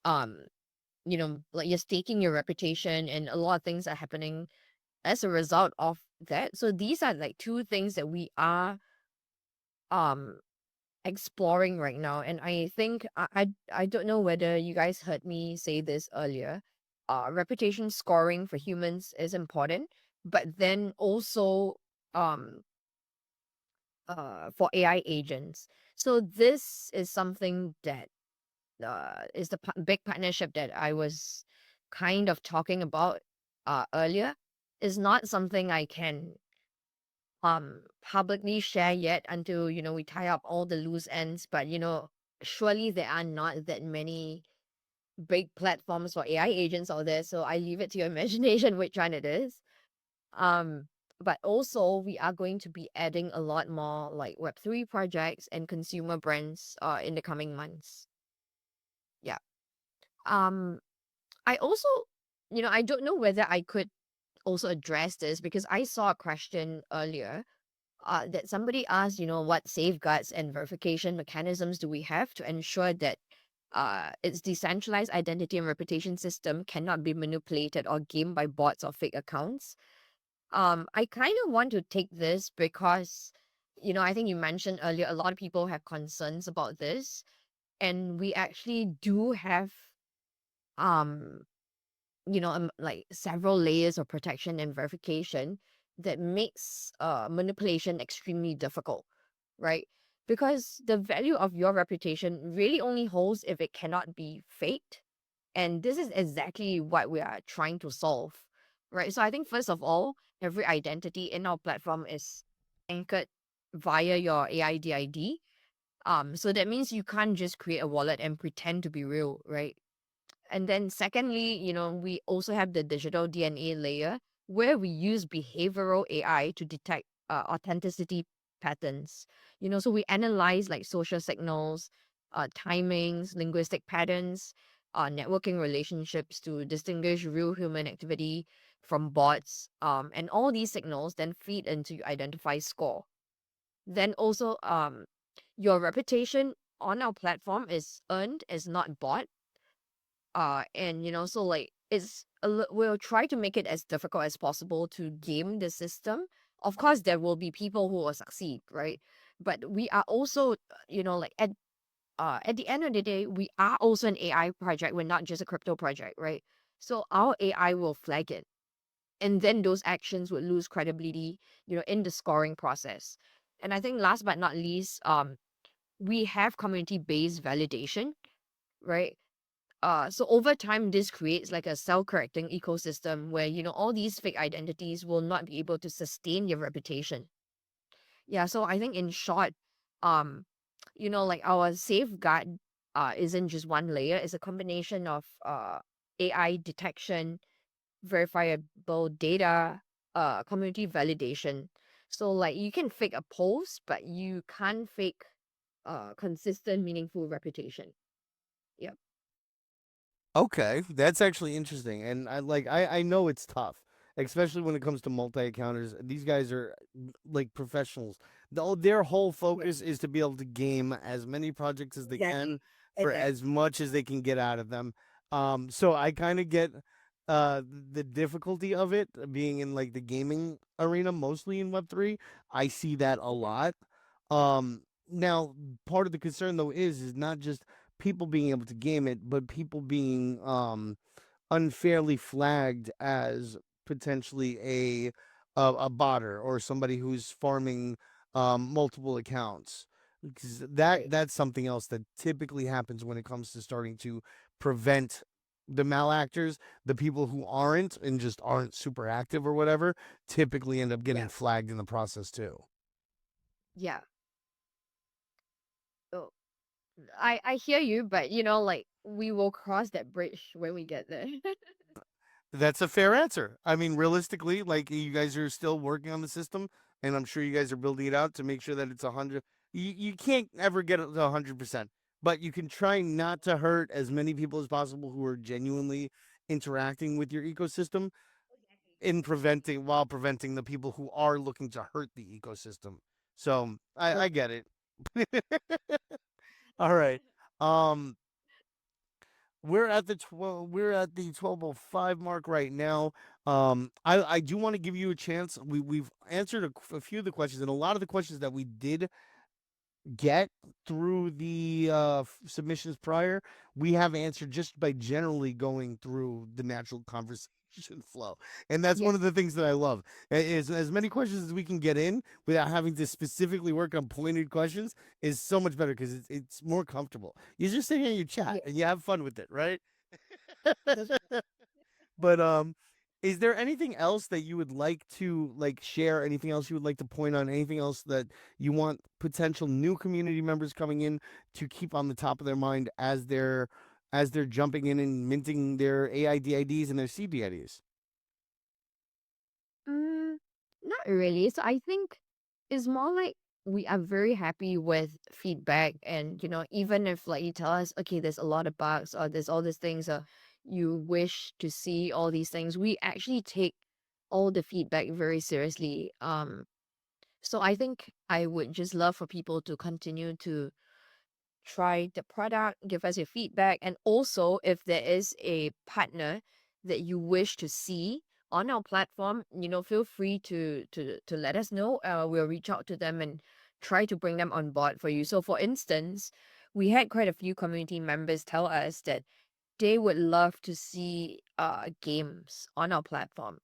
um like you're staking your reputation, and a lot of things are happening as a result of that. So these are like two things that we are um exploring right now. And I think I don't know whether you guys heard me say this earlier. Reputation scoring for humans is important, but then also um for AI agents. So this is something that is the big partnership that I was kind of talking about earlier. Is not something I can publicly share yet until we tie up all the loose ends. But surely there are not that many big platforms for AI agents out there. So I leave it to your imagination which one it is. Um, but also we are going to be adding a lot more like Web3 projects and consumer brands in the coming months. Yeah. Um, I also, I don't know whether I could also address this because I saw a question earlier that somebody asked, what safeguards and verification mechanisms do we have to ensure that its decentralized identity and reputation system cannot be manipulated or gamed by bots or fake accounts. I kind of want to take this because I think you mentioned earlier, a lot of people have concerns about this, and we actually do have, um, like several layers of protection and verification that makes manipulation extremely difficult, right? Because the value of your reputation really only holds if it cannot be faked. And this is exactly what we are trying to solve, right? So I think, first of all, every identity in our platform is anchored via your AIDID. So that means you can't just create a wallet and pretend to be real, right? And then secondly, we also have the digital DNA layer where we use behavioral AI to detect authenticity patterns. So we analyze like social signals, timings, linguistic patterns, networking relationships to distinguish real human activity from bots. And all these signals then feed into your identify score. Then also, your reputation on our platform is earned, is not bought. And so like we'll try to make it as difficult as possible to game the system. Of course there will be people who will succeed, right? But we are also, like at the end of the day, we are also an AI project. We're not just a crypto project, right? So our AI will flag it, and then those actions would lose credibility, in the scoring process. And I think last but not least, we have community based validation, right? So over time, this creates like a self-correcting ecosystem where, all these fake identities will not be able to sustain your reputation. Yeah, so I think in short, um, like our safeguard isn't just one layer, it's a combination of AI detection, verifiable data, community validation. So like you can fake a post, but you can't fake consistent, meaningful reputation. Yep. Okay, that's actually interesting, and I know it's tough, especially when it comes to multi-accounters. These guys are like professionals. Their whole Yeah, focus is to be able to game as many projects as they can exactly. for Exactly. as much as they can get out of them. So I kind of get the difficulty of it being in like the gaming arena, mostly in Web3. I see that a lot. Now part of the concern though is not just people being able to game it, but people being unfairly flagged as potentially a botter or somebody who's farming multiple accounts. Because Right. that's something else that typically happens when it comes to starting to prevent the malactors. The people who aren't and just aren't super active or whatever typically end up getting Yeah. flagged in the process too. Yeah. Oh, I hear you, but like we will cross that bridge when we get there. That's a fair answer. I mean, realistically, like you guys are still working on the system, and I'm sure you guys are building it out to make sure that it's 100. You can't ever get it to 100%, but you can try not to hurt as many people as possible who are genuinely interacting with your ecosystem in preventing while preventing the people who are looking to hurt the ecosystem. So I Right. get it. All right. Um, we're at the 12:05 mark right now. I do want to give you a chance. We've answered a few of the questions, and a lot of the questions that we did get through the submissions prior, we have answered just by generally going through the natural conversation flow. And that's Yeah. one of the things that I love. Is as many questions as we can get in without having to specifically work on pointed questions is so much better because it's more comfortable. You just sit here and you chat Yeah. and you have fun with it, right? That's But is there anything else that you would like to like share? Anything else you would like to point on? Anything else that you want potential new community members coming in to keep on the top of their mind as they're jumping in and minting their AIDIDs and their CDIDs? Mm, not really. So I think it's more like we are very happy with feedback, and even if like you tell us, okay, there's a lot of bugs or there's all these things, you wish to see all these things, we actually take all the feedback very seriously. So I think I would just love for people to continue to try the product, give us your feedback, and also if there is a partner that you wish to see on our platform, feel free to let us know. We'll reach out to them and try to bring them on board for you. So, for instance, we had quite a few community members tell us that they would love to see games on our platform.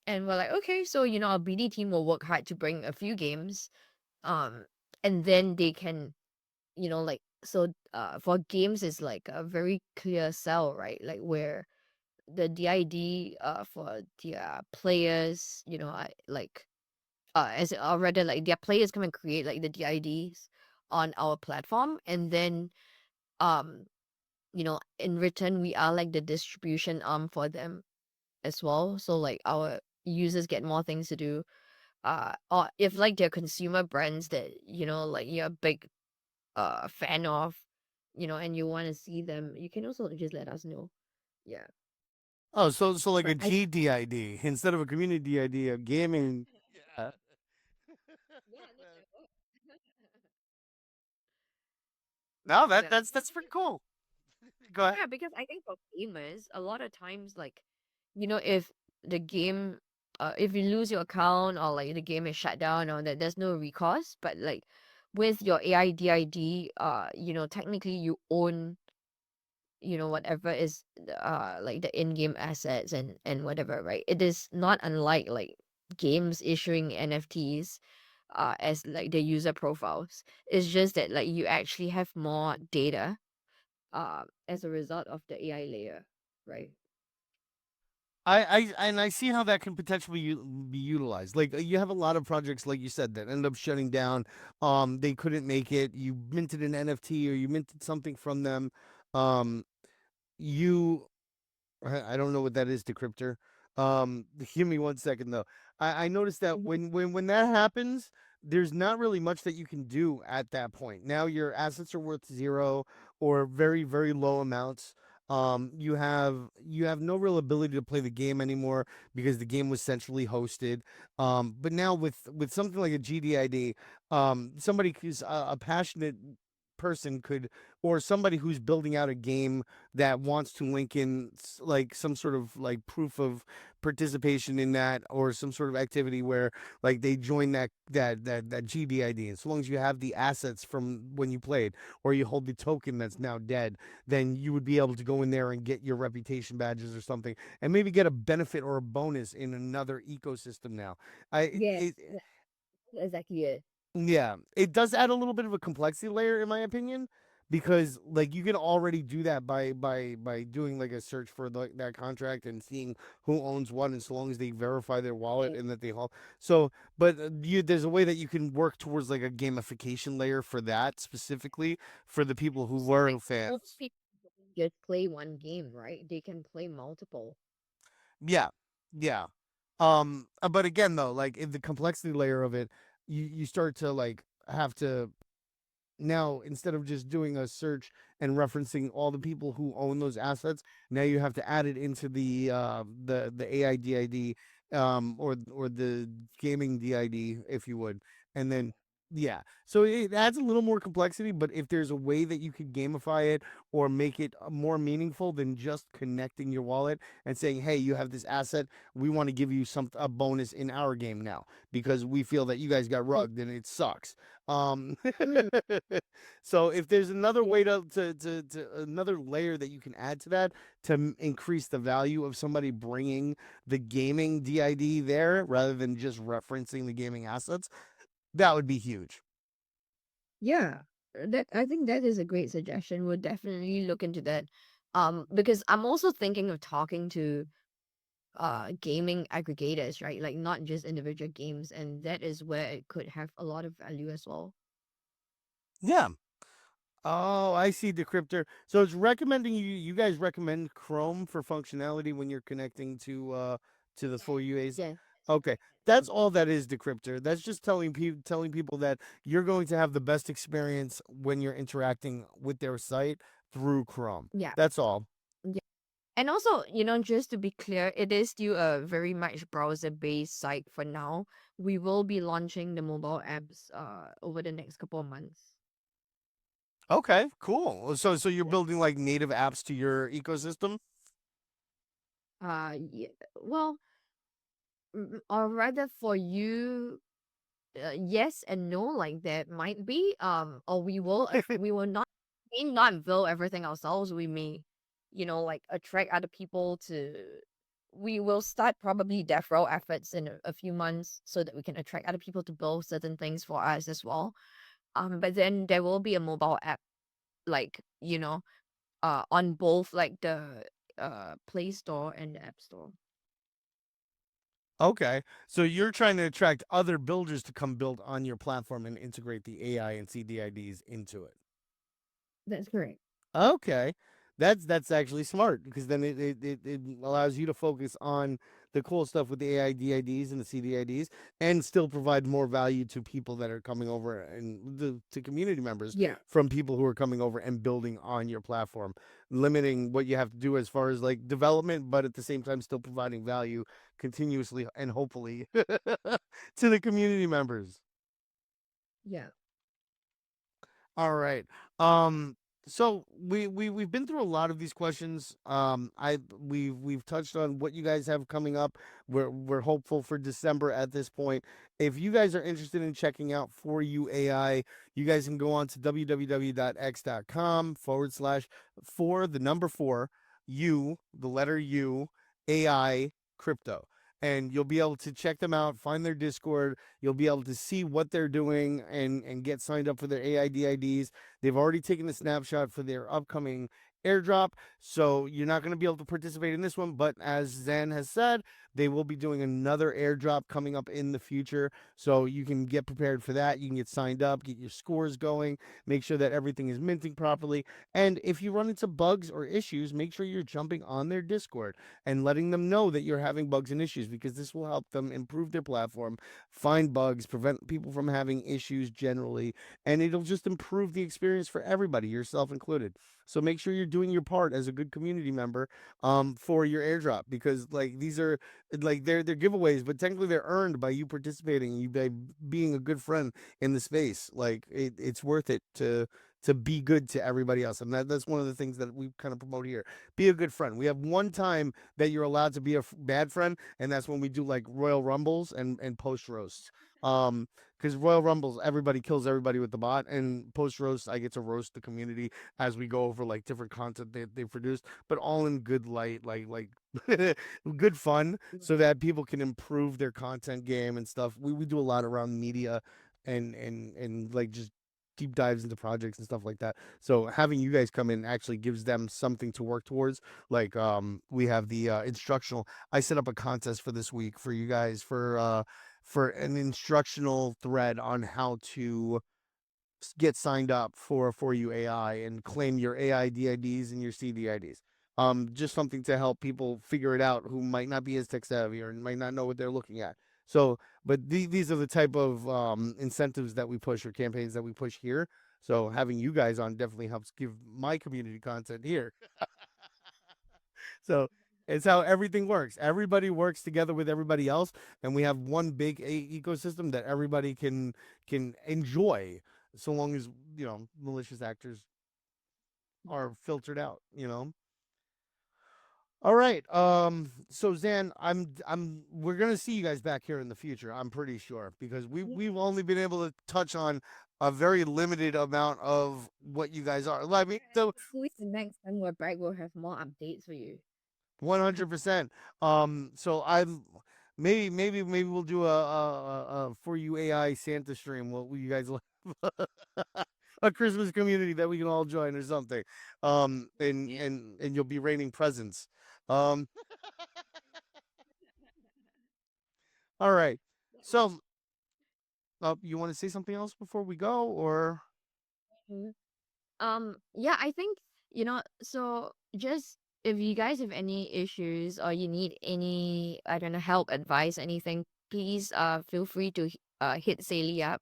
And we're like, okay, so our BD team will work hard to bring a few games. Um, and then they can, like, so for games is like a very clear sell, right? Like where the DID for their players, like as or rather like their players come and create like the DIDs on our platform, and then um in return we are like the distribution arm for them as well. So like our users get more things to do. Or if like they're consumer brands that like you're a big fan of, and you want to see them, you can also just let us know. Yeah. Oh, so like a But I GDID instead of a community DID, a gaming. Yeah. Yeah, no, that works. No, So, that's pretty cool. Go ahead. yeah, because I think for gamers, a lot of times, like, if the game, if you lose your account or like the game is shut down or that there's no recourse, but like with your AIDID, technically you own, whatever is like the in-game assets and whatever, right? It is not unlike like games issuing NFTs as like the user profiles. It's just that like you actually have more data as a result of the AI layer, right? I see how that can potentially be utilized. Like you have a lot of projects, like you said, that end up shutting down. They couldn't make it. You minted an NFT or you minted something from them. Um, you I don't know what that is, decryptor. Give me 1 second though. I noticed that Mhm. when that happens, there's not really much that you can do at that point. Now your assets are worth zero or very very low amounts. You have no real ability to play the game anymore because the game was centrally hosted. But now with something like a GDID, somebody who's a passionate person could, or somebody who's building out a game that wants to link in like some sort of like proof of participation in that or some sort of activity where like they join that GDID, and so long as you have the assets from when you played or you hold the token that's now dead, then you would be able to go in there and get your reputation badges or something and maybe get a benefit or a bonus in another ecosystem now. I Yes, it, that's exactly it. yeah, it does add a little bit of a complexity layer, in my opinion, because like you can already do that by doing like a search for that contract and seeing who owns what, and so long as they verify their wallet Right. and that they hold. So, but there's a way that you can work towards like a gamification layer for that specifically for the people who So like were most fans. people don't just play one game, right? They can play multiple. Yeah, yeah. But again, though, like in the complexity layer of it, you start to like have to now, instead of just doing a search and referencing all the people who own those assets, now you have to add it into the AIDID, or the gaming DID, if you would, and then yeah, so it adds a little more complexity. But if there's a way that you could gamify it or make it more meaningful than just connecting your wallet and saying, hey, you have this asset, we want to give you a bonus in our game now because we feel that you guys got Mm. rugged and it sucks. um Mm, so if there's another yeah. way to another layer that you can add to that to increase the value of somebody bringing the gaming DID there rather than just referencing the gaming assets, that would be huge. Yeah. That I think that is a great suggestion. We'll definitely look into that. Because I'm also thinking of talking to gaming aggregators, right? Like not just individual games, and that is where it could have a lot of value as well. Yeah. Oh, I see, decryptor. So it's recommending you guys recommend Chrome for functionality when you're connecting to the full UAs. Yes. Okay. That's all that is, decryptor. That's just telling people that you're going to have the best experience when you're interacting with their site through Chrome. Yeah. That's all. Yeah. And also, just to be clear, it is still a very much browser-based site for now. We will be launching the mobile apps over the next couple of months. Okay, cool. So you're Yeah. building like native apps to your ecosystem? Yeah, well, or rather for you. yes and no, like there might be, or we will not, may not build everything ourselves. We may, like attract other people to, we will start probably deferral efforts in a few months so that we can attract other people to build certain things for us as well. But then there will be a mobile app, like, on both like the Play Store and the App Store. Okay. So you're trying to attract other builders to come build on your platform and integrate the AI and CDIDs into it. That's correct. Okay. That's actually smart because then it allows you to focus on the cool stuff with the AI DIDs and the CDIDs and still provide more value to people that are coming over and to community members Yeah. from people who are coming over and building on your platform, limiting what you have to do as far as like development, but at the same time still providing value continuously and hopefully to the community members. Yeah. All right. Um so we've been through a lot of these questions. I we've touched on what you guys have coming up. We're hopeful for December at this point. If you guys are interested in checking out ForU AI, you guys can go on to www.x.com for the number 4 U, the letter U, AI crypto. And you'll be able to check them out, find their Discord. You'll be able to see what they're doing and get signed up for their AIDIDs. They've already taken the snapshot for their upcoming airdrop, so you're not going to be able to participate in this one. But as Zen has said, they will be doing another airdrop coming up in the future, so you can get prepared for that. You can get signed up, get your scores going, make sure that everything is minting properly. And if you run into bugs or issues, make sure you're jumping on their Discord and letting them know that you're having bugs and issues because this will help them improve their platform, find bugs, prevent people from having issues generally, and it'll just improve the experience for everybody, yourself included. So make sure you're doing your part as a good community member for your airdrop because like these are like they're giveaways, but technically they're earned by you participating, you by being a good friend in the space. Like it's worth it to be good to everybody else, and that's one of the things that we kind of promote here. Be a good friend. We have one time that you're allowed to be a bad friend, and that's when we do like Royal Rumbles and post roasts. Because Royal Rumbles, everybody kills everybody with the bot, and post roast, I get to roast the community as we go over like different content they produced, but all in good light, like good fun, so Right. that people can improve their content game and stuff. We do a lot around media and like just deep dives into projects and stuff like that. So having you guys come in actually gives them something to work towards. Like we have the instructional. I set up a contest for this week for you guys for an instructional thread on how to get signed up for you AI and claim your AI DIDs and your CDIDs. Just something to help people figure it out who might not be as tech savvy or might not know what they're looking at. So, but these are the type of incentives that we push or campaigns that we push here. So having you guys on definitely helps give my community content here. So it's how everything works. Everybody works together with everybody else, and we have one big ecosystem that everybody can enjoy, so long as malicious actors are filtered out. All right. So Zan, we're gonna see you guys back here in the future. I'm pretty sure because Yeah. we've only been able to touch on a very limited amount of what you guys are. I mean, And the hopefully the next time we're back, we'll have more updates for you. 100%. So maybe we'll do a for you AI Santa stream. Will you guys a Christmas community that we can all join or something? And Yeah. and you'll be raining presents. Um, all right. So, you want to say something else before we go, or Mhm. Yeah, I think, so just if you guys have any issues or you need any, I don't know, help, advice, anything, please feel free to hit Saley up.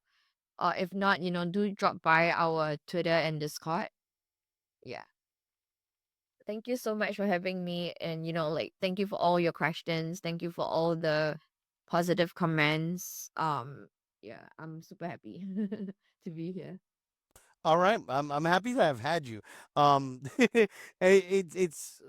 Or if not, do drop by our Twitter and Discord. Yeah. Thank you so much for having me, and like, thank you for all your questions. Thank you for all the positive comments. Yeah, I'm super happy to be here. all right? I'm happy that I've had you. It's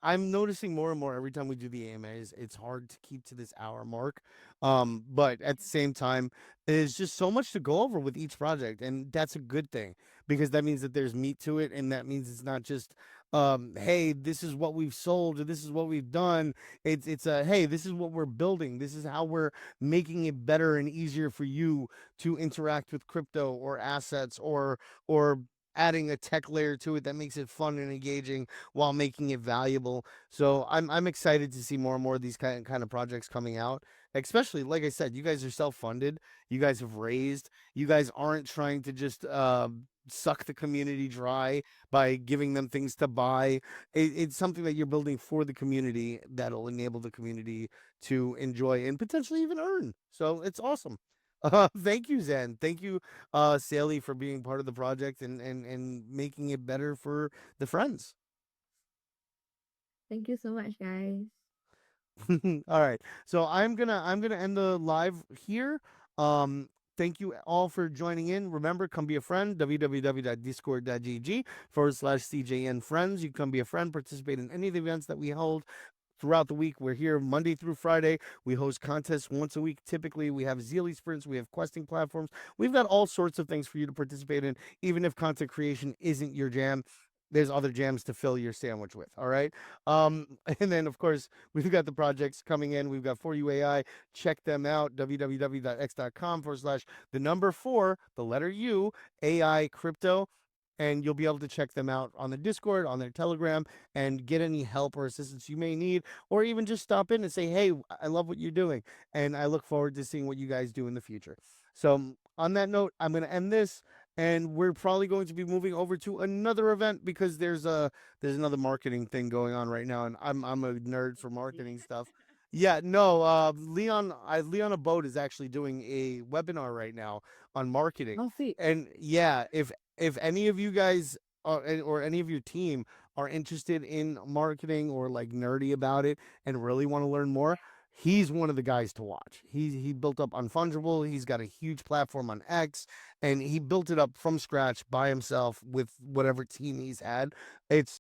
I'm noticing more and more every time we do the AMAs, it's hard to keep to this hour mark. But at the same time, there's just so much to go over with each project, and that's a good thing because that means that there's meat to it, and that means it's not just hey, this is what we've sold or this is what we've done. It's a hey, this is what we're building. This is how we're making it better and easier for you to interact with crypto or assets or adding a tech layer to it that makes it fun and engaging while making it valuable. So I'm excited to see more and more of these kind of projects coming out. Especially, like I said, you guys are self funded. You guys have raised. You guys aren't trying to just suck the community dry by giving them things to buy. It's something that you're building for the community that'll enable the community to enjoy and potentially even earn. So it's awesome. Thank you, Zen. Thank you, Sally, for being part of the project and making it better for the friends. Thank you so much, guys. All right. So I'm gonna end the live here. Um, thank you all for joining in. Remember, come be a friend. www.discord.gg/CJN friends. You come be a friend, participate in any of the events that we hold throughout the week. We're here Monday through Friday. We host contests once a week. Typically, we have Zeely sprints, we have questing platforms. We've got all sorts of things for you to participate in, even if content creation isn't your jam. There's other jams to fill your sandwich with. All right. And then of course we've got the projects coming in. We've got ForU AI. Check them out. www.x.com/, the number four, the letter U, AI crypto, and you'll be able to check them out on the Discord, on their Telegram, and get any help or assistance you may need, or even just stop in and say, hey, I love what you're doing, and I look forward to seeing what you guys do in the future. So, on that note, I'm going to end this, and we're probably going to be moving over to another event because there's another marketing thing going on right now, and I'm a nerd for marketing stuff. Yeah, no, Leon Abode is actually doing a webinar right now on marketing. Oh, sweet. And yeah, if any of you guys or any of your team are interested in marketing or like nerdy about it and really want to learn more, he's one of the guys to watch. He built up Unfungible. He's got a huge platform on X, and he built it up from scratch by himself with whatever team he's had. It's